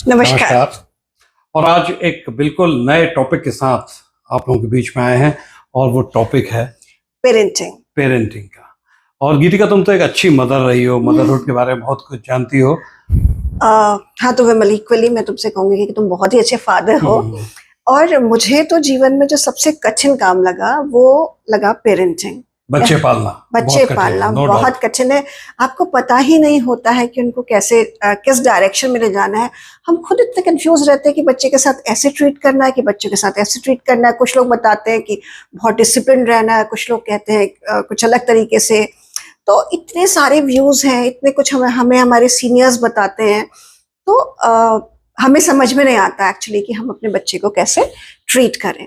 नमस्कार। नमस्कार। और आज एक बिल्कुल नए टॉपिक के साथ आप लोगों के बीच में आए हैं और वो टॉपिक है पेरेंटिंग। पेरेंटिंग का। और गीतिका, तुम तो एक अच्छी मदर रही हो, मदरहुड के बारे में बहुत कुछ जानती हो। हाँ, तो विमल, इक्वली मैं तुमसे कहूंगी कि तुम बहुत ही अच्छे फादर हो। और मुझे तो जीवन में जो सबसे कठिन काम लगा वो लगा पेरेंटिंग। बच्चे पालना बच्चे पालना बहुत कठिन है। आपको पता ही नहीं होता है कि उनको कैसे किस डायरेक्शन में ले जाना है। हम खुद इतने कंफ्यूज रहते हैं कि बच्चे के साथ ऐसे ट्रीट करना है कि बच्चे के साथ ऐसे ट्रीट करना है। कुछ लोग बताते हैं कि बहुत डिसिप्लिन रहना है, कुछ लोग कहते हैं कुछ अलग तरीके से। तो इतने सारे व्यूज हैं, इतने कुछ हमें हमारे सीनियर्स बताते हैं। तो हमें समझ में नहीं आता एक्चुअली कि हम अपने बच्चे को कैसे ट्रीट करें।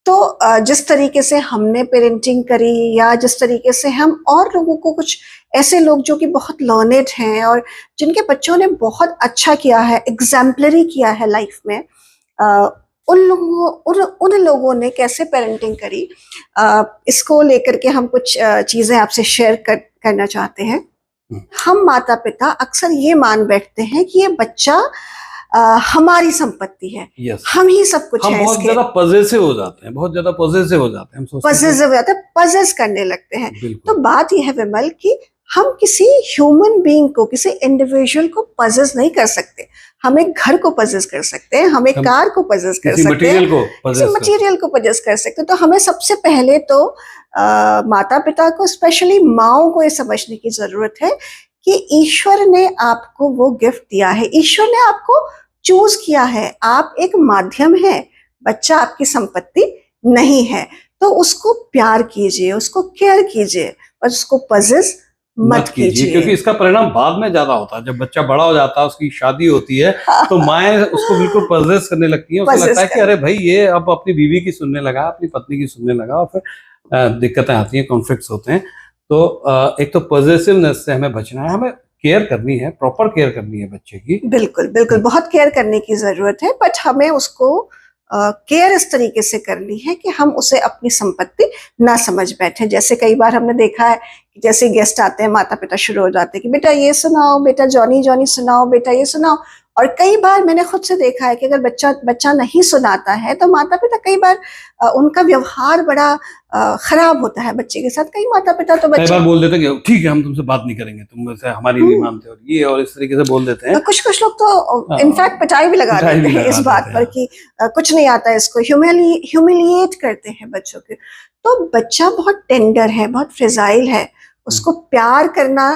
तो जिस तरीके से हमने पेरेंटिंग करी या जिस तरीके से हम और लोगों को, कुछ ऐसे लोग जो कि बहुत लर्नेड हैं और जिनके बच्चों ने बहुत अच्छा किया है, एग्जाम्पलरी किया है लाइफ में, उन लोगों ने कैसे पेरेंटिंग करी, इसको लेकर के हम कुछ चीजें आपसे शेयर करना चाहते हैं। हम माता पिता अक्सर ये मान बैठते हैं कि ये बच्चा हमारी संपत्ति है। हम ही सब कुछ हम है। बहुत ज्यादा पजेसिव हो जाते हैं, बहुत ज्यादा पजेसिव हो जाते हैं, पजेस करने लगते हैं। तो बात यह है विमल कि हम किसी ह्यूमन बीइंग को, किसी इंडिविजुअल को पजेस नहीं कर सकते। हम एक घर को पजेस कर सकते हैं, हम एक कार को पजेस कर सकते हैं, किसी मटेरियल को पजेस कर सकते हैं। तो हमें सबसे पहले तो माता पिता को, स्पेशली माओं को, ये समझने की जरूरत है कि ईश्वर ने आपको वो गिफ्ट दिया है, ईश्वर ने आपको चूज किया है। आप एक माध्यम है, बच्चा आपकी संपत्ति नहीं है। तो उसको प्यार कीजिए, उसको केयर कीजिए, और उसको पजेस मत कीजिए, क्योंकि इसका परिणाम बाद में ज्यादा होता है। जब बच्चा बड़ा हो जाता है, उसकी शादी होती है, तो माएँ उसको बिल्कुल पजेस करने लगती हैं। उसको लगता है कि अरे भाई, ये अब अपनी बीवी की सुनने लगा, अपनी पत्नी की सुनने लगा, और फिर दिक्कतें आती हैं, कॉन्फ्लिक्ट्स होते हैं। तो एक तो पजेसिवनेस से हमें बचना है, हमें केयर करनी है, प्रॉपर केयर करनी है बच्चे की। बिल्कुल बिल्कुल, बहुत केयर करने की जरूरत है। बट हमें उसको केयर इस तरीके से करनी है कि हम उसे अपनी संपत्ति ना समझ बैठे। जैसे कई बार हमने देखा है कि जैसे गेस्ट आते हैं, माता पिता शुरू हो जाते हैं कि बेटा ये सुनाओ, बेटा जॉनी जॉनी सुनाओ, बेटा ये सुनाओ। और कई बार मैंने खुद से देखा है कि अगर बच्चा नहीं सुनाता है तो माता पिता कई बार उनका व्यवहार बड़ा खराब होता है बच्चे के साथ। कई माता पिता तो कई बार बोल देते हैं कि ठीक है, हम तुमसे बात नहीं करेंगे, तुम हमारी नहीं मानते, और ये और इस तरीके से बोल देते हैं। कुछ लोग तो इनफैक्ट पिटाई भी लगा देते हैं इस बात पर कि कुछ नहीं आता है इसको, ह्यूमिलिएट करते हैं बच्चों के। तो बच्चा बहुत टेंडर है, बहुत फ्रेजाइल है, उसको प्यार करना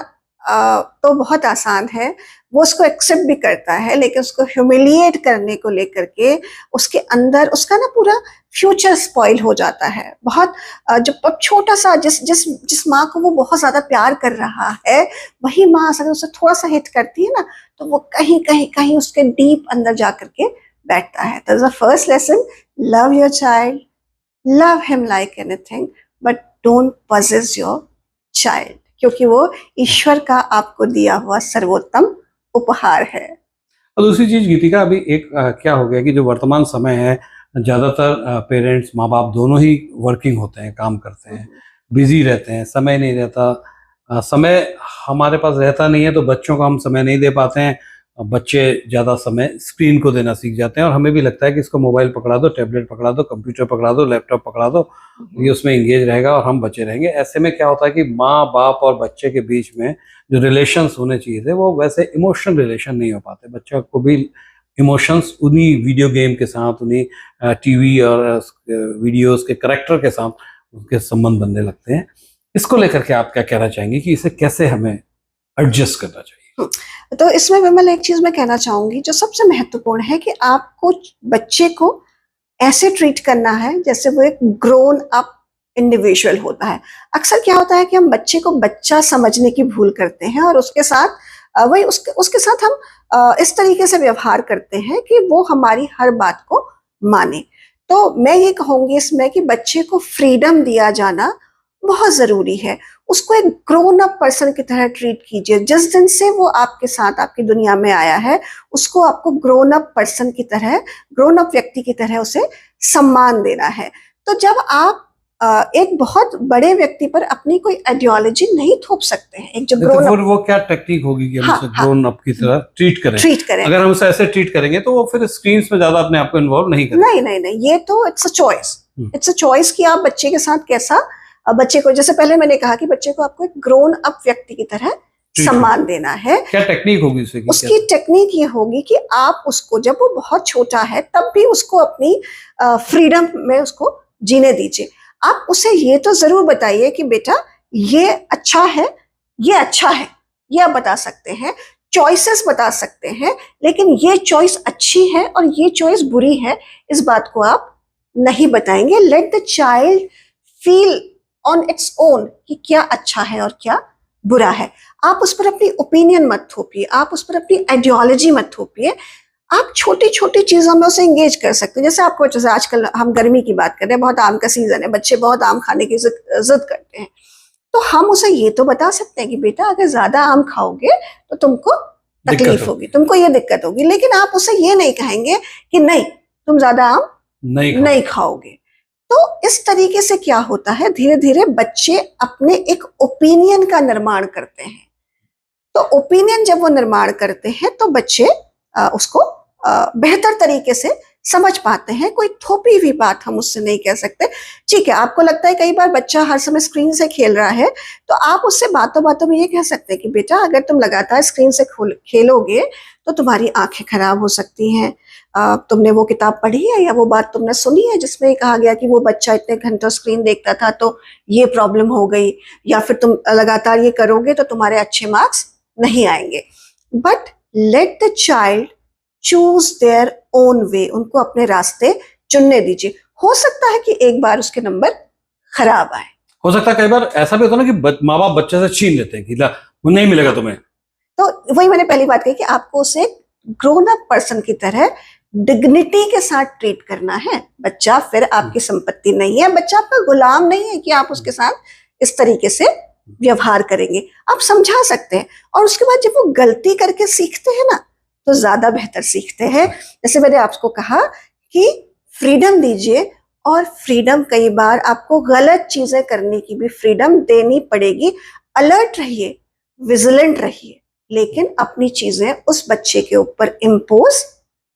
तो बहुत आसान है, वो उसको एक्सेप्ट भी करता है। लेकिन उसको ह्यूमिलिएट करने को लेकर के उसके अंदर उसका ना पूरा फ्यूचर स्पॉइल हो जाता है। बहुत जब छोटा सा जिस माँ को वो बहुत ज्यादा प्यार कर रहा है, वही माँ अगर उसे थोड़ा सा हिट करती है ना, तो वो कहीं कहीं कहीं उसके डीप अंदर जा करके बैठता है। तो the first lesson, love your child, love him like anything, but don't possess your child, क्योंकि वो ईश्वर का आपको दिया हुआ सर्वोत्तम उपहार है। और दूसरी चीज गीतिका, अभी एक क्या हो गया कि जो वर्तमान समय है, ज्यादातर पेरेंट्स, माँ बाप दोनों ही वर्किंग होते हैं, काम करते हैं, बिजी रहते हैं, समय नहीं रहता। समय हमारे पास रहता नहीं है तो बच्चों को हम समय नहीं दे पाते हैं। बच्चे ज़्यादा समय स्क्रीन को देना सीख जाते हैं, और हमें भी लगता है कि इसको मोबाइल पकड़ा दो, टैबलेट पकड़ा दो, कंप्यूटर पकड़ा दो, लैपटॉप पकड़ा दो, ये उसमें इंगेज रहेगा और हम बचे रहेंगे। ऐसे में क्या होता है कि माँ बाप और बच्चे के बीच में जो रिलेशंस होने चाहिए थे, वो वैसे इमोशनल रिलेशन नहीं हो पाते। बच्चा को भी इमोशंस उन्हीं वीडियो गेम के साथ, उन्हीं टीवी और वीडियोस के करेक्टर के साथ उनके संबंध बनने लगते हैं। इसको लेकर के आप क्या कहना चाहेंगे कि इसे कैसे हमें एडजस्ट करना चाहिए? तो इसमें विमल एक चीज मैं कहना चाहूंगी जो सबसे महत्वपूर्ण है कि आपको बच्चे को ऐसे ट्रीट करना है जैसे वो एक ग्रोन अप इंडिविजुअल होता है। अक्सर क्या होता है कि हम बच्चे को बच्चा समझने की भूल करते हैं और उसके साथ वही उसके साथ हम इस तरीके से व्यवहार करते हैं कि वो हमारी हर बात को माने। तो मैं ये कहूंगी इसमें कि बच्चे को फ्रीडम दिया जाना बहुत जरूरी है। उसको एक ग्रोन अप पर्सन की तरह ट्रीट कीजिए। जिस दिन से वो आपके साथ आपकी दुनिया में आया है, उसको आपको ग्रोन अप पर्सन की तरह, ग्रोन अप व्यक्ति की तरह उसे सम्मान देना है। तो जब आप एक बहुत बड़े व्यक्ति पर अपनी कोई आइडियोलॉजी नहीं थोप सकते हैं। एक जो तो फिर वो क्या टेक्निक होगी कि हम उसे ग्रोन अप की तरह ट्रीट करें? अगर हम उसे ऐसे ट्रीट करेंगे तो वो फिर स्क्रीन्स में ज्यादा अपने आप को इन्वॉल्व नहीं करेंगे। नहीं, ये तो इट्स अ चॉइस कि आप बच्चे के साथ कैसा, बच्चे को, जैसे पहले मैंने कहा कि बच्चे को आपको एक ग्रोन अप व्यक्ति की तरह सम्मान देना है। क्या टेक्निक होगी उसकी टेक्निक ये होगी कि आप उसको, जब वो बहुत छोटा है तब भी उसको अपनी फ्रीडम में उसको जीने दीजिए। आप उसे ये तो जरूर बताइए कि बेटा ये अच्छा है, ये अच्छा है, ये आप बता सकते हैं, चॉइसेस बता सकते हैं, लेकिन ये चॉइस अच्छी है और ये चॉइस बुरी है, इस बात को आप नहीं बताएंगे। Let the child feel on its own कि क्या अच्छा है और क्या बुरा है। आप उस पर अपनी ओपिनियन मत थोपिए, आप उस पर अपनी आइडियोलॉजी मत थोपिए। आप छोटी छोटी चीजों में उसे एंगेज कर सकते हैं। जैसे आपको, जैसे आजकल हम गर्मी की बात कर रहे हैं, बहुत आम का सीजन है, बच्चे बहुत आम खाने की जिद करते हैं, तो हम उसे ये तो बता सकते हैं कि बेटा अगर ज्यादा आम खाओगे तो तुमको तकलीफ होगी, तुमको ये दिक्कत होगी, लेकिन आप उसे ये नहीं कहेंगे कि नहीं तुम ज्यादा आम नहीं खाओगे। तो इस तरीके से क्या होता है, धीरे धीरे बच्चे अपने एक ओपिनियन का निर्माण करते हैं। तो ओपिनियन जब वो निर्माण करते हैं तो बच्चे उसको बेहतर तरीके से समझ पाते हैं। कोई थोपी हुई बात हम उससे नहीं कह सकते। ठीक है, आपको लगता है कई बार बच्चा हर समय स्क्रीन से खेल रहा है, तो आप उससे बातों बातों में ये कह सकते हैं कि बेटा अगर तुम लगातार स्क्रीन से खेलोगे तो तुम्हारी आंखें खराब हो सकती हैं। तुमने वो किताब पढ़ी है या वो बात तुमने सुनी है जिसमें कहा गया कि वो बच्चा इतने घंटों स्क्रीन देखता था तो ये प्रॉब्लम हो गई, या फिर तुम लगातार ये करोगे तो तुम्हारे अच्छे मार्क्स नहीं आएंगे। But let the child choose their own way, उनको अपने रास्ते चुनने दीजिए। हो सकता है कि एक बार उसके नंबर खराब आए, हो सकता है कई बार ऐसा भी होता है ना कि माँ बाप बच्चे से छीन लेते हैं कि ला वो नहीं मिलेगा तुम्हें। तो वही मैंने पहली बात कही कि आपको उसे ग्रोन अप पर्सन की तरह डिग्निटी के साथ ट्रीट करना है। बच्चा फिर आपकी संपत्ति नहीं है, बच्चा आपका गुलाम नहीं है कि आप उसके साथ इस तरीके से व्यवहार करेंगे। आप समझा सकते हैं, और उसके बाद जब वो गलती करके सीखते हैं ना तो ज्यादा बेहतर सीखते हैं। जैसे मैंने आपको कहा कि फ्रीडम दीजिए, और फ्रीडम कई बार आपको गलत चीजें करने की भी फ्रीडम देनी पड़ेगी। अलर्ट रहिए, विजिलेंट रहिए, लेकिन अपनी चीजें उस बच्चे के ऊपर इम्पोज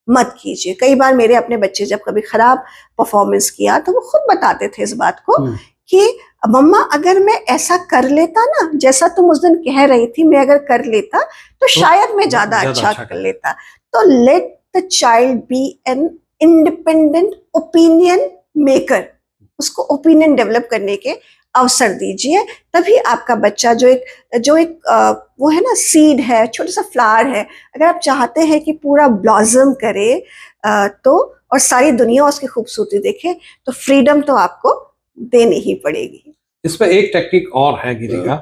मत कीजिए। कई बार मेरे अपने बच्चे जब कभी खराब परफॉर्मेंस किया तो वो खुद बताते थे इस बात को कि मम्मा अगर मैं ऐसा कर लेता ना जैसा तुम उस दिन कह रही थी, मैं अगर कर लेता तो शायद मैं ज्यादा अच्छा कर लेता। तो let the child B an independent opinion maker, उसको ओपिनियन डेवलप करने के अवसर दीजिए। तभी आपका बच्चा जो एक वो है ना, सीड है, छोटा सा फ्लावर है, अगर आप चाहते हैं कि पूरा ब्लॉसम करे तो और सारी दुनिया उसकी खूबसूरती देखे, तो फ्रीडम तो आपको देनी ही पड़ेगी। इस पे एक टेक्निक और है गीतिका,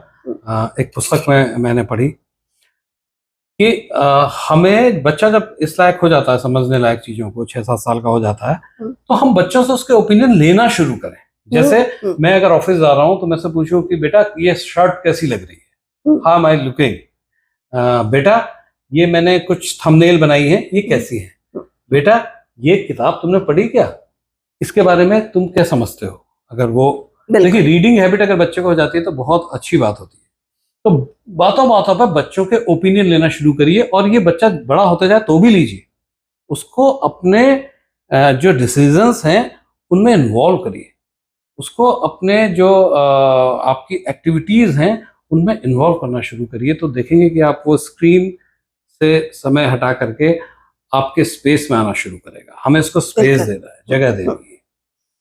एक पुस्तक में मैंने पढ़ी कि हमें बच्चा जब इस लायक हो जाता है, समझने लायक चीजों को, 6-7 साल का हो जाता है, तो हम बच्चों से उसके ओपिनियन लेना शुरू करें। जैसे मैं अगर ऑफिस जा रहा हूं तो मैं से पूछूं कि बेटा ये शर्ट कैसी लग रही है, हाउ एम आई लुकिंग, बेटा ये मैंने कुछ थंबनेल बनाई है, ये कैसी है, बेटा ये किताब तुमने पढ़ी क्या, इसके बारे में तुम क्या समझते हो। अगर वो देखिए रीडिंग हैबिट अगर बच्चे को हो जाती है तो बहुत अच्छी बात होती है। तो बातों बातों पर बच्चों के ओपिनियन लेना शुरू करिए, और ये बच्चा बड़ा होता जाए तो भी लीजिए, उसको अपने जो डिसीजंस हैं उनमें इन्वॉल्व करिए, उसको अपने जो आपकी एक्टिविटीज हैं उनमें इन्वॉल्व करना शुरू करिए। तो देखेंगे कि आप वो स्क्रीन से समय हटा करके आपके स्पेस में आना शुरू करेगा। हमें इसको स्पेस देना है, जगह देनी है।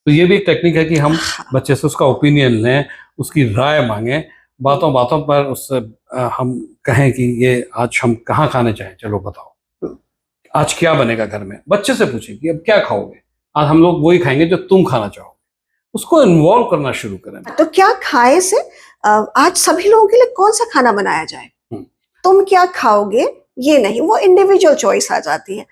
तो ये भी एक टेक्निक है कि हम बच्चे से उसका ओपिनियन लें, उसकी राय मांगें, बातों बातों पर उससे हम कहें कि ये आज हम कहाँ खाने चाहें, चलो बताओ आज क्या बनेगा घर में। बच्चे से पूछें कि अब क्या खाओगे, आज हम लोग वही खाएंगे जो तुम खाना चाहोगे। उसको इन्वॉल्व करना शुरू करें। तो क्या खाए से आज सभी लोगों के लिए कौन सा खाना बनाया जाए, तुम क्या खाओगे ये नहीं, वो इंडिविजुअल चॉइस आ जाती है।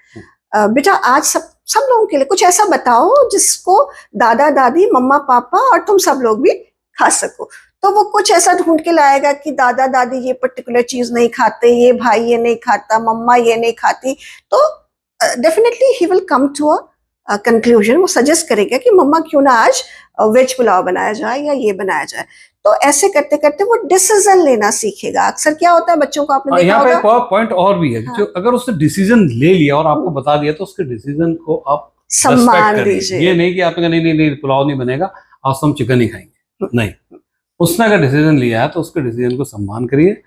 बेटा आज सब लोगों के लिए कुछ ऐसा बताओ जिसको दादा दादी मम्मा पापा और तुम सब लोग भी खा सको। तो वो कुछ ऐसा ढूंढ के लाएगा कि दादा दादी ये पर्टिकुलर चीज नहीं खाते, ये भाई ये नहीं खाता, मम्मा ये नहीं खाती। तो definitely he will come to conclusion वो सजेस्ट करेगा कि मम्मा क्यों ना आज वेज पुलाव बनाया जाए या ये बनाया जाए। तो ऐसे करते करते वो डिसीजन लेना सीखेगा। अक्सर क्या होता है बच्चों को, आपने देखा यहाँ पे होगा, एक पॉइंट और भी है कि हाँ, जो अगर उसने डिसीजन ले लिया और आपको बता दिया तो उसके डिसीजन को आप सम्मान रेस्पेक्ट करिए। दीजिए। ये नहीं कि आपने कहा नहीं नहीं नहीं पुलाव नहीं बनेगा, आज तो हम चिकन ही खाएंगे, नहीं। उसने अगर डिसीजन लिया है तो उसके डिसीजन को सम्मान करिए।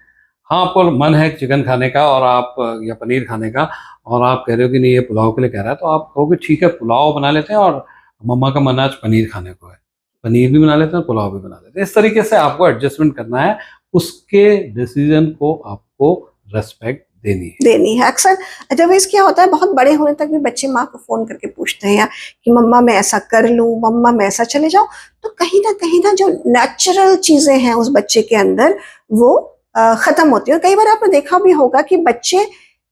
हाँ, आपको मन है चिकन खाने का और आप या पनीर खाने का, और आप कह रहे हो कि नहीं ये पुलाव के लिए कह रहा है, तो आप कहोगे ठीक है पुलाव बना लेते हैं और मम्मा का मन आज पनीर खाने को है, पनीर भी बना लेते हैं पुलाव भी बना लेते हैं। इस तरीके से आपको एडजस्टमेंट करना है, उसके डिसीजन को आपको रेस्पेक्ट देनी है। अक्सर अदरवाइज क्या होता है, बहुत बड़े होने तक भी बच्चे माँ को फोन करके पूछते हैं या कि मम्मा मैं ऐसा कर लूं, मम्मा मैं ऐसा चले जाऊं, तो कहीं ना जो नेचुरल चीजें हैं उस बच्चे के अंदर वो खत्म होती है। और कई बार आपने देखा भी होगा कि बच्चे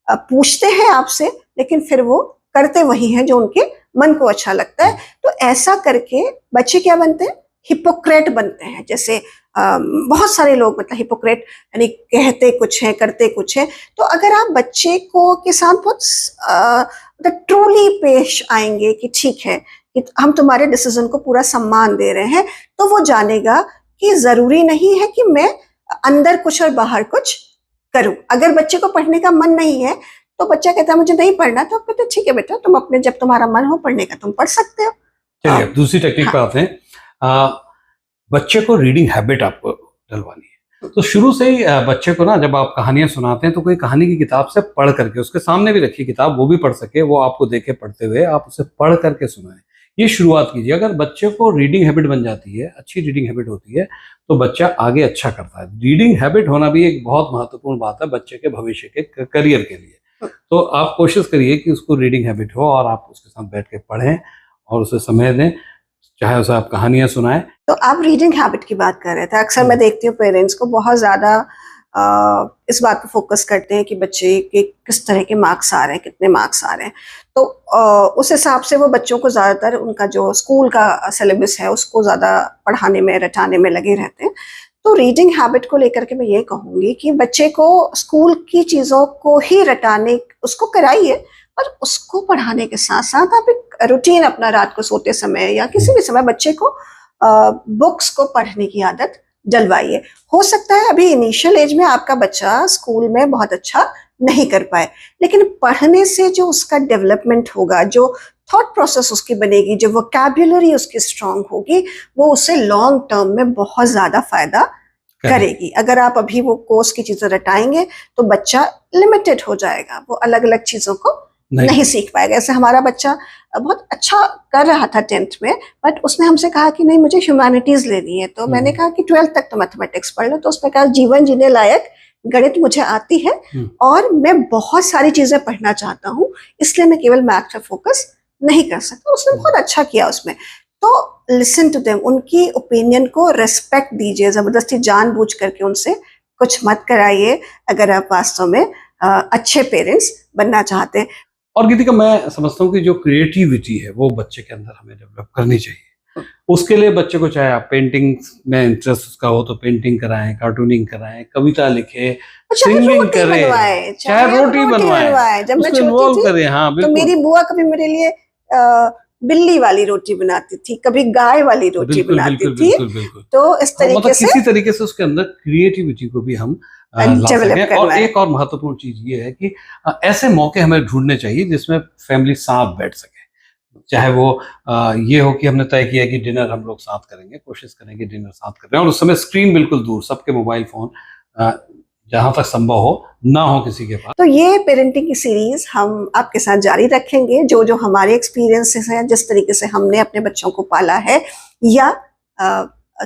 पूछते हैं आपसे लेकिन फिर वो करते वही हैं जो उनके मन को अच्छा लगता है। तो ऐसा करके बच्चे क्या बनते हैं, हिपोक्रेट बनते हैं। जैसे बहुत सारे लोग मतलब हिपोक्रेट यानी कहते कुछ है करते कुछ है। तो अगर आप बच्चे को के साथ बहुत ट्रूली पेश आएंगे कि ठीक है कि हम तुम्हारे डिसीजन को पूरा सम्मान दे रहे हैं, तो वो जानेगा कि जरूरी नहीं है कि मैं अंदर कुछ और बाहर कुछ करूं। अगर बच्चे को पढ़ने का मन नहीं है तो बच्चा कहता है मुझे नहीं पढ़ना, तो आप कहते हैं ठीक है बेटा, तुम अपने जब तुम्हारा मन हो पढ़ने का तुम पढ़ सकते हो। चलिए अब दूसरी टेक्निक पे आते हैं। बच्चे को रीडिंग हैबिट आपको डलवानी है। तो शुरू से ही बच्चे को ना जब आप कहानियां सुनाते हैं तो कोई कहानी की किताब से पढ़ करके, उसके सामने भी रखिए किताब, वो भी पढ़ सके, वो आपको देखे पढ़ते हुए, आप उसे पढ़ करके सुनाएं। ये शुरुआत कीजिए। अगर बच्चे को रीडिंग हैबिट बन जाती है, अच्छी रीडिंग हैबिट होती है, तो बच्चा आगे अच्छा करता है। रीडिंग हैबिट होना भी एक बहुत महत्वपूर्ण बात है बच्चे के भविष्य के करियर के लिए। तो आप कोशिश करिए कि उसको रीडिंग हैबिट हो और आप उसके साथ बैठ के पढ़ें और उसे समय दें, चाहे उसे आप कहानियां सुनाएं। तो आप रीडिंग हैबिट की बात कर रहे थे। अक्सर मैं देखती हूँ पेरेंट्स को बहुत ज्यादा इस बात पर फोकस करते हैं कि बच्चे के किस तरह के मार्क्स आ रहे हैं, कितने मार्क्स आ रहे हैं। तो उस हिसाब से वो बच्चों को ज्यादातर उनका जो स्कूल का सिलेबस है उसको ज्यादा पढ़ाने में रटाने में लगे रहते हैं। तो रीडिंग हैबिट को लेकर के मैं ये कहूंगी कि बच्चे को स्कूल की चीजों को ही रटाने उसको कराइए, और उसको पढ़ाने के साथ साथ आप एक रूटीन अपना रात को सोते समय या किसी भी समय बच्चे को बुक्स को पढ़ने की आदत डलवाइए। हो सकता है अभी इनिशियल एज में आपका बच्चा स्कूल में बहुत अच्छा नहीं कर पाए, लेकिन पढ़ने से जो उसका डेवलपमेंट होगा, जो थॉट प्रोसेस उसकी बनेगी, जो वोकैब्युलरी उसकी स्ट्रांग होगी, वो उसे लॉन्ग टर्म में बहुत ज्यादा फायदा करेगी। अगर आप अभी वो कोर्स की चीजें रटाएंगे तो बच्चा लिमिटेड हो जाएगा, वो अलग अलग चीजों को नहीं सीख पाएगा। ऐसे हमारा बच्चा बहुत अच्छा कर रहा था 10th में, बट उसने हमसे कहा कि नहीं मुझे ह्यूमैनिटीज लेनी है। तो मैंने कहा कि 12th तक तो मैथमेटिक्स पढ़ लो। तो उसने कहा जीवन जीने लायक गणित मुझे आती है और मैं बहुत सारी चीजें पढ़ना चाहता हूँ, इसलिए मैं केवल मैथ पे फोकस नहीं कर सकता। उसने बहुत अच्छा किया उसमें। तो लिसन टू देम, उनकी ओपिनियन को रेस्पेक्ट दीजिए, जबरदस्ती जानबूझ करके उनसे कुछ मत कराइए अगर आप वास्तव में अच्छे पेरेंट्स बनना चाहते हैं। और गीतिका मैं समझता हूँ कि जो क्रिएटिविटी है वो बच्चे के अंदर हमें डेवलप करनी चाहिए। उसके लिए बच्चे को चाहे आप पेंटिंग में इंटरेस्ट उसका हो तो पेंटिंग कराएं, कार्टूनिंग कराएं, कविता लिखे, सिंगिंग करें, चाहे रोटी बनवाएं, जब मैं उसको इन्वॉल्व करें। हाँ तो मेरी बुआ कभी मेरे लिए बिल्ली वाली रोटी बनाती थी, कभी गाय वाली रोटी बनाती थी। तो इस तरीके मतलब से किसी तरीके से उसके अंदर क्रिएटिविटी को भी हम ला सकें। और एक और महत्वपूर्ण चीज ये है कि ऐसे मौके हमें ढूंढने चाहिए जिसमें फैमिली साथ बैठ सके। चाहे वो ये हो कि हमने तय किया कि डिनर हम लोग साथ करेंगे, कोशिश करेंगे डिनर साथ करें, और उस समय स्क्रीन बिल्कुल दूर, सबके मोबाइल फोन जहां तक संभव हो ना हो किसी के पास। तो ये पेरेंटिंग की सीरीज हम आपके साथ जारी रखेंगे। जो जो हमारे एक्सपीरियंसेस हैं, जिस तरीके से हमने अपने बच्चों को पाला है, या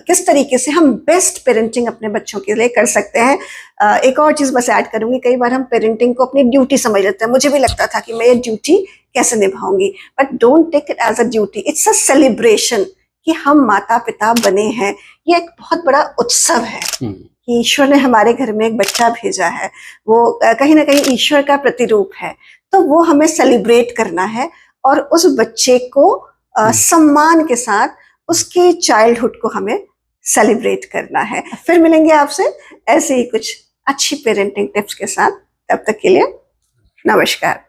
किस तरीके से हम बेस्ट पेरेंटिंग अपने बच्चों के लिए कर सकते हैं। एक और चीज बस ऐड करूंगी, कई बार हम पेरेंटिंग को अपनी ड्यूटी समझ लेते हैं। मुझे भी लगता था कि मैं ये ड्यूटी कैसे निभाऊंगी, but don't take it as a duty, it's a celebration कि हम माता पिता बने हैं। ये एक बहुत बड़ा उत्सव है कि ईश्वर ने हमारे घर में एक बच्चा भेजा है, वो कहीं ना कहीं ईश्वर का प्रतिरूप है। तो वो हमें सेलिब्रेट करना है और उस बच्चे को सम्मान के साथ उसके चाइल्डहुड को हमें सेलिब्रेट करना है। फिर मिलेंगे आपसे ऐसे ही कुछ अच्छी पेरेंटिंग टिप्स के साथ। तब तक के लिए नमस्कार।